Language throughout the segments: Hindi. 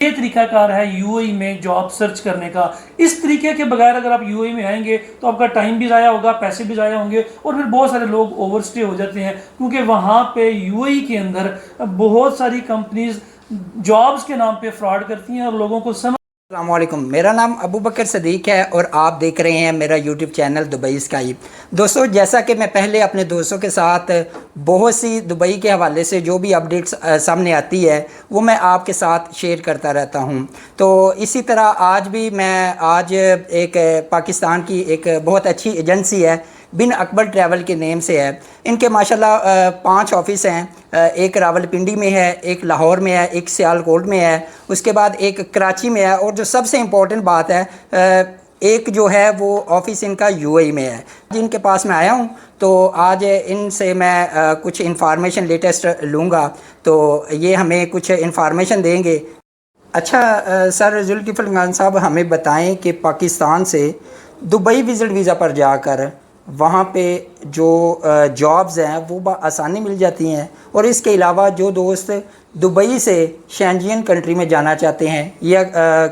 ये तरीकाकार है यूएई में जॉब सर्च करने का। इस तरीके के बगैर अगर आप यूएई में आएंगे तो आपका टाइम भी ज़ाया होगा, पैसे भी ज़ाया होंगे और फिर बहुत सारे लोग ओवरस्टे हो जाते हैं, क्योंकि वहाँ पे यूएई के अंदर बहुत सारी कंपनीज जॉब्स के नाम पे फ्रॉड करती हैं और लोगों को समझ। अस्सलामुअलैकुम, मेरा नाम अबू बकर सदीक है और आप देख रहे हैं मेरा यूट्यूब चैनल दुबई स्काई। दोस्तों, जैसा कि मैं पहले अपने दोस्तों के साथ बहुत सी दुबई के हवाले से जो भी अपडेट्स सामने आती है वो मैं आपके साथ शेयर करता रहता हूं। तो इसी तरह आज एक पाकिस्तान की एक बहुत अच्छी एजेंसी है, बिन अकबर ट्रैवल के नेम से है। इनके माशाल्लाह 5 ऑफिस हैं। एक रावलपिंडी में है, एक लाहौर में है, एक सियालकोट में है, उसके बाद एक कराची में है और जो सबसे इम्पोर्टेंट बात है, एक जो है वो ऑफ़िस इनका यूएई में है। जिनके पास मैं आया हूँ तो आज इनसे मैं कुछ इन्फॉर्मेशन लेटेस्ट लूँगा, तो ये हमें कुछ इन्फॉर्मेशन देंगे। अच्छा सर जुल्किफल खान साहब, हमें बताएं कि पाकिस्तान से दुबई विज़िट वीज़ा पर जाकर वहाँ पे जो जॉब्स हैं वो आसानी मिल जाती हैं, और इसके अलावा जो दोस्त दुबई से शेंजियन कंट्री में जाना चाहते हैं या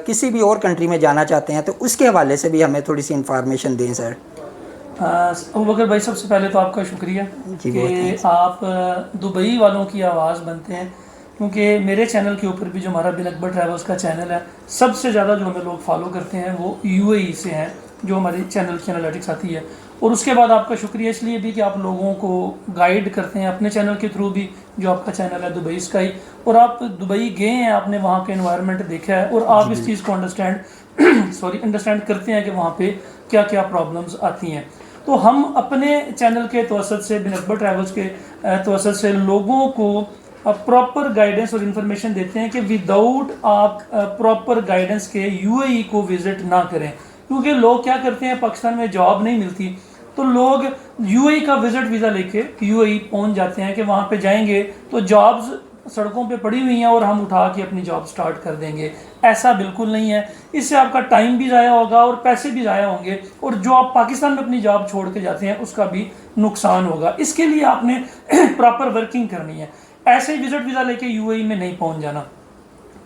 किसी भी और कंट्री में जाना चाहते हैं तो उसके हवाले से भी हमें थोड़ी सी इन्फॉर्मेशन दें सर। अबू बकर भाई, सबसे पहले तो आपका शुक्रिया कि आप दुबई वालों की आवाज़ बनते हैं, क्योंकि मेरे चैनल के ऊपर भी जो हमारा बिन अकबर ट्रैवल्स का चैनल है, सबसे ज़्यादा जो हमें लोग फॉलो करते हैं वो यूएई से हैं, जो हमारे चैनल की एनालिटिक्स आती है। और उसके बाद आपका शुक्रिया इसलिए भी कि आप लोगों को गाइड करते हैं अपने चैनल के थ्रू भी, जो आपका चैनल है दुबई स्काई, और आप दुबई गए हैं, आपने वहाँ का एनवायरनमेंट देखा है और आप इस चीज़ को अंडरस्टैंड करते हैं कि वहाँ पे क्या क्या प्रॉब्लम्स आती हैं। तो हम अपने चैनल के तवसत से, बिन अकबर ट्रैवल्स के तवसत से लोगों को प्रॉपर गाइडेंस और इन्फॉर्मेशन देते हैं कि विदाउट आप प्रॉपर गाइडेंस के यूएई को विज़िट ना करें। क्योंकि लोग क्या करते हैं, पाकिस्तान में जॉब नहीं मिलती तो लोग यूएई का विज़िट वीज़ा लेके यूएई पहुंच जाते हैं कि वहाँ पे जाएंगे तो जॉब्स सड़कों पे पड़ी हुई हैं और हम उठा के अपनी जॉब स्टार्ट कर देंगे। ऐसा बिल्कुल नहीं है। इससे आपका टाइम भी ज़ाया होगा और पैसे भी ज़ाया होंगे, और जो आप पाकिस्तान में अपनी जॉब छोड़ के जाते हैं उसका भी नुकसान होगा। इसके लिए आपने प्रॉपर वर्किंग करनी है। ऐसे ही विज़िट वीज़ा लेके यूएई में नहीं पहुँच जाना।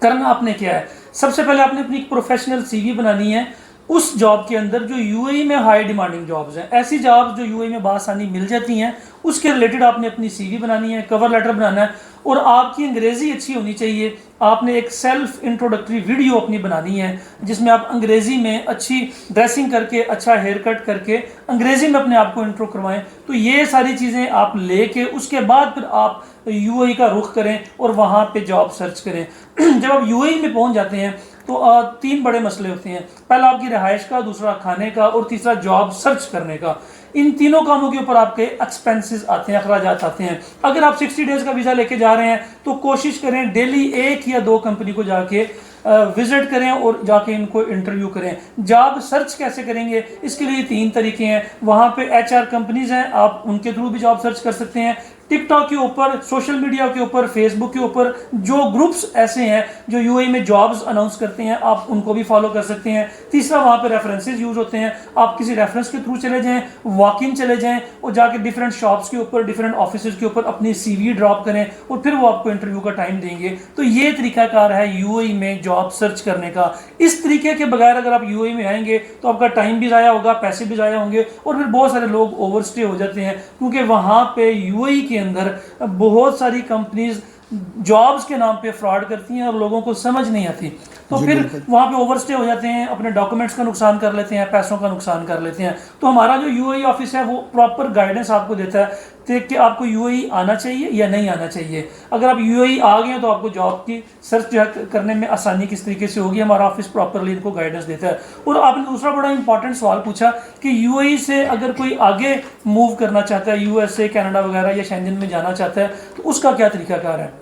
करना आपने क्या है, सबसे पहले आपने अपनी प्रोफेशनल सीवी बनानी है उस जॉब के अंदर जो यूएई में हाई डिमांडिंग जॉब्स हैं। ऐसी जॉब्स जो यूएई में बासानी मिल जाती हैं उसके रिलेटेड आपने अपनी सीवी बनानी है, कवर लेटर बनाना है, और आपकी अंग्रेज़ी अच्छी होनी चाहिए। आपने एक सेल्फ इंट्रोडक्टरी वीडियो अपनी बनानी है जिसमें आप अंग्रेज़ी में अच्छी ड्रेसिंग करके, अच्छा हेयर कट करके अंग्रेज़ी में अपने आप को इंट्रो करवाएं। तो ये सारी चीज़ें आप लेके उसके बाद फिर आप यूएई का रुख करें और वहाँ पे जॉब सर्च करें। जब आप यूएई में पहुँच जाते हैं तो 3 बड़े मसले होते हैं। पहला आपकी रिहाइश का, दूसरा खाने का, और तीसरा जॉब सर्च करने का। इन तीनों कामों के ऊपर आपके एक्सपेंसेस आते हैं, अखराजात आते हैं। अगर आप 60 डेज़ का वीज़ा लेके जा रहे हैं तो कोशिश करें डेली 1 या 2 कंपनी को जाके विजिट करें और जाके इनको इंटरव्यू करें। जॉब सर्च कैसे करेंगे, इसके लिए 3 तरीके हैं। वहाँ पे एचआर कंपनीज हैं, आप उनके थ्रू भी जॉब सर्च कर सकते हैं। टिकटॉक के ऊपर, सोशल मीडिया के ऊपर, फेसबुक के ऊपर जो ग्रुप्स ऐसे हैं जो यूएई में जॉब्स अनाउंस करते हैं, आप उनको भी फॉलो कर सकते हैं। तीसरा, वहाँ पे रेफरेंसेस यूज होते हैं। आप किसी रेफरेंस के थ्रू चले जाएं, वॉक इन चले जाएं और जाके डिफरेंट शॉप्स के ऊपर, डिफरेंट ऑफिस के ऊपर अपनी सीवी ड्रॉप करें और फिर वो आपको इंटरव्यू का टाइम देंगे। तो ये तरीकाकार है यूएई में जॉब सर्च करने का। इस तरीके के बगैर अगर आप यूएई में आएंगे तो आपका टाइम भी ज़ाया होगा, पैसे भी ज़ाया होंगे और फिर बहुत सारे लोग ओवरस्टे हो जाते हैं, क्योंकि वहाँ पे यूएई के अंदर बहुत सारी कंपनीज जॉब्स के नाम पे फ्रॉड करती हैं और लोगों को समझ नहीं आती। तो फिर वहाँ पे ओवरस्टे हो जाते हैं, अपने डॉक्यूमेंट्स का नुकसान कर लेते हैं, पैसों का नुकसान कर लेते हैं। तो हमारा जो यूएई ऑफिस है वो प्रॉपर गाइडेंस आपको देता है कि आपको यूएई आना चाहिए या नहीं आना चाहिए। अगर आप यूएई आ गए तो आपको जॉब की सर्च करने में आसानी किस तरीके से होगी, हमारा ऑफिस प्रॉपरली इनको गाइडेंस देता है। और आपने दूसरा बड़ा इंपॉर्टेंट सवाल पूछा कि यूएई से अगर कोई आगे मूव करना चाहता है, यूएसए, कनाडा वगैरह या शेंजन में जाना चाहता है, तो उसका क्या तरीकाकार है।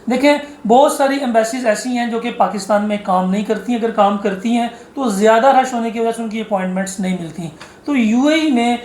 देखें, बहुत सारी एम्बेसीज ऐसी हैं जो कि पाकिस्तान में काम नहीं करती। अगर काम करती हैं तो ज़्यादा रश होने की वजह से उनकी अपॉइंटमेंट्स नहीं मिलती। तो यूएई में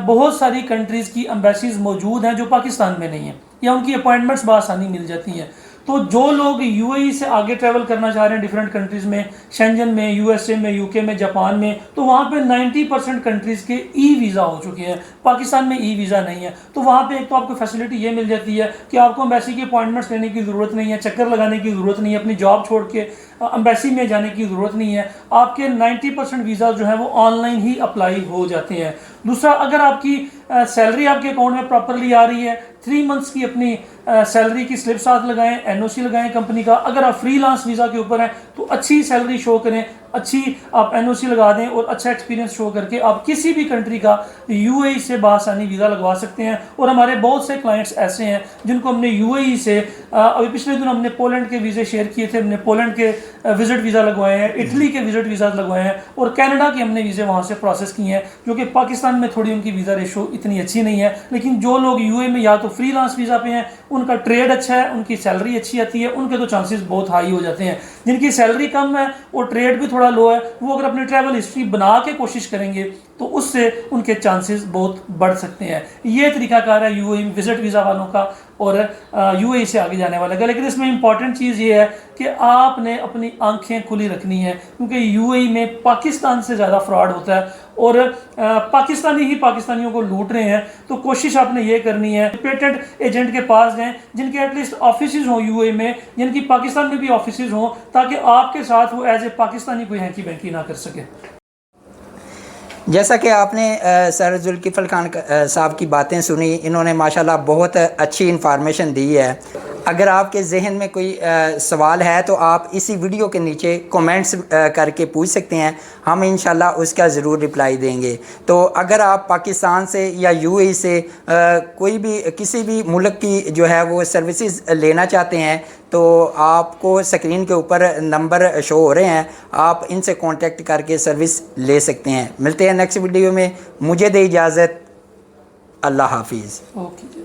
बहुत सारी कंट्रीज़ की एम्बेसीज मौजूद हैं जो पाकिस्तान में नहीं हैं, या उनकी अपॉइंटमेंट्स बआसानी मिल जाती हैं। तो जो लोग यूएई से आगे ट्रैवल करना चाह रहे हैं डिफरेंट कंट्रीज़ में, शेंजन में, यूएसए में, यूके में, जापान में, तो वहाँ पे 90% कंट्रीज़ के ई वीज़ा हो चुके हैं। पाकिस्तान में ई वीज़ा नहीं है, तो वहाँ पे एक तो आपको फैसिलिटी ये मिल जाती है कि आपको एम्बेसी की अपॉइंटमेंट्स लेने की ज़रूरत नहीं है, चक्कर लगाने की ज़रूरत नहीं है, अपनी जॉब छोड़ के एम्बेसी में जाने की ज़रूरत नहीं है। आपके 90% वीज़ा जो है वो ऑनलाइन ही अप्लाई हो जाते हैं। दूसरा, अगर आपकी सैलरी आपके अकाउंट में प्रॉपरली आ रही है, 3 मंथ्स की अपनी सैलरी की स्लिप साथ लगाएं, एनओसी लगाएं कंपनी का। अगर आप फ्रीलांस वीज़ा के ऊपर हैं तो अच्छी सैलरी शो करें, अच्छी आप एनओसी लगा दें और अच्छा एक्सपीरियंस शो करके आप किसी भी कंट्री का यूएई से बासानी वीज़ा लगवा सकते हैं। और हमारे बहुत से क्लाइंट्स ऐसे हैं जिनको हमने यूएई से अभी पिछले दिन हमने पोलैंड के वीज़े शेयर किए थे, हमने पोलैंड के विजिट वीज़ा लगवाए हैं, इटली के विजिट वीज़ा लगवाए हैं और कनाडा के हमने वीज़े वहाँ से प्रोसेस किए हैं, जो कि पाकिस्तान में थोड़ी उनकी वीज़ा रेशो इतनी अच्छी नहीं है। लेकिन जो लोग यूएई में या तो फ्रीलांस वीज़ा पे हैं, उनका ट्रेड अच्छा है, उनकी सैलरी अच्छी आती है, उनके तो चांसेस बहुत हाई हो जाते हैं। जिनकी सैलरी कम है और ट्रेड भी थोड़ा लो है, वो अगर अपनी ट्रैवल हिस्ट्री बना के कोशिश करेंगे तो उससे उनके चांसेस बहुत बढ़ सकते हैं। ये तरीकाकार है यूएई विजिट वीज़ा वालों का और यूएई से आगे जाने वाले का। लेकिन इसमें इंपॉर्टेंट चीज़ ये है कि आपने अपनी आंखें खुली रखनी है, क्योंकि यूएई में पाकिस्तान से ज़्यादा फ्रॉड होता है और पाकिस्तानी ही पाकिस्तानियों को लूट रहे हैं। तो कोशिश आपने ये करनी है, पेटेंट एजेंट के पास जाएं जिनके एटलीस्ट ऑफिसेज हों यूएई में, जिनकी पाकिस्तान में भी ऑफिसेज हों, ताकि आपके साथ वो एज ए पाकिस्तानी कोई हैंकी बैंकी ना कर सके। जैसा कि आपने सर जुल्किफल खान साहब की बातें सुनी, इन्होंने माशाल्लाह बहुत अच्छी इन्फॉर्मेशन दी है। अगर आपके जहन में कोई सवाल है तो आप इसी वीडियो के नीचे कमेंट्स करके पूछ सकते हैं, हम इंशाल्लाह उसका ज़रूर रिप्लाई देंगे। तो अगर आप पाकिस्तान से या यूएई से कोई भी किसी भी मुल्क की जो है वो सर्विसेज लेना चाहते हैं तो आपको स्क्रीन के ऊपर नंबर शो हो रहे हैं, आप इनसे कांटेक्ट करके सर्विस ले सकते हैं। मिलते हैं नेक्स्ट वीडियो में, मुझे दे इजाज़त, अल्लाह हाफिज़। ओके।